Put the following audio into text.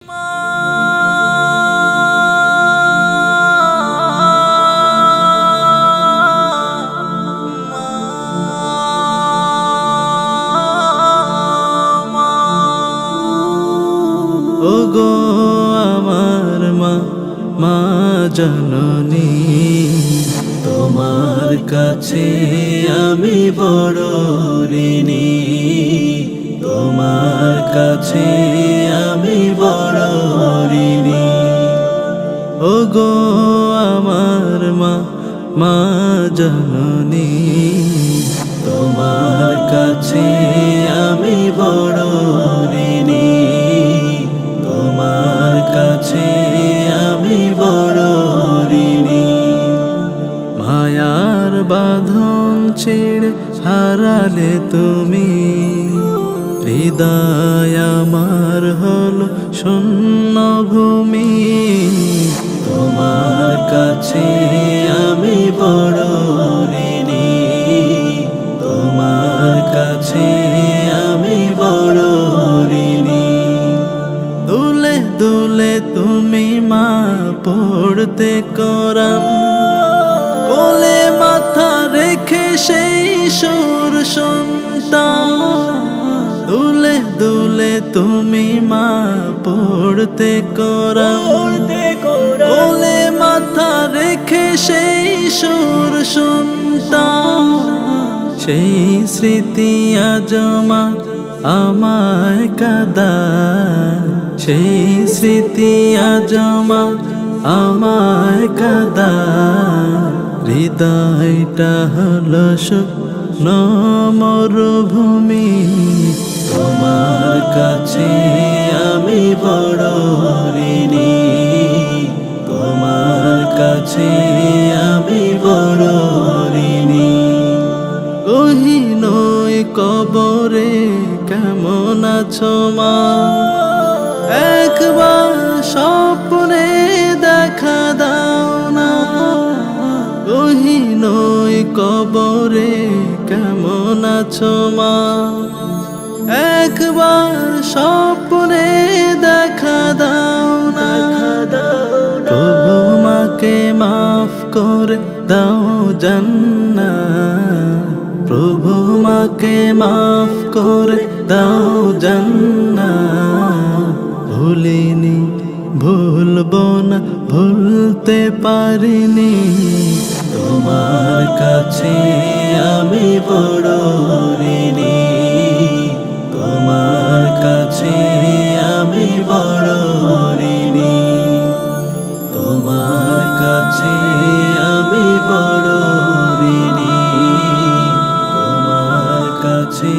ওগো আমার মা, মা জননী, তোমার কাছে আমি বড় ঋণী, তোমার কাছে আমি বড় ঋণী। ওগো আমার মা, মা জননী, তোমার কাছে আমি বড় ঋণী, তোমার কাছে আমি বড় ঋণী। মায়ার বাঁধন ছেড়ে হারালে তুমি, হৃদয় আমার হলো শূন্য ভূমি, তোমার কাছে আমি বড় ঋণী, তোমার কাছে আমি বড় ঋণী। দুলে দুলে তুমি মা পড়তে কোরআন, কোলে মাথা রেখে সেই সুর শুনতাম। দুলে দুলে তুমি মা পড়তে কোরআন, কোলে মাথা রেখে সেই সুর শুনতাম। সেই স্মৃতি আজ মা আমায় কাঁদায়, সেই স্মৃতি আজ মা আমায় কাঁদায়। হৃদয়টা হলো শুকনো মরুভূমি, তোমার কাছে আমি বড় ঋণী, তোমার কাছে আমি বড় ঋণী। গহীন কবরে কেমন আছো মা, একবার স্বপ্নে দেখা দাও না। গহীন কবরে কেমন আছো মা, একবার স্বপ্নে দেখা দাও না। প্রভু মাকে মাফ করে দাও জান্নাত, প্রভু মাকে মাফ করে দাও জান্নাত। ভুলিনি ভুলবো না, ভুলতে পারিনি, তোমার কাছে আমি বড় ঋণী, তোমার কাছে আমি বড় ঋণী, তোমার কাছে আমি বড় ঋণী, তোমার কাছে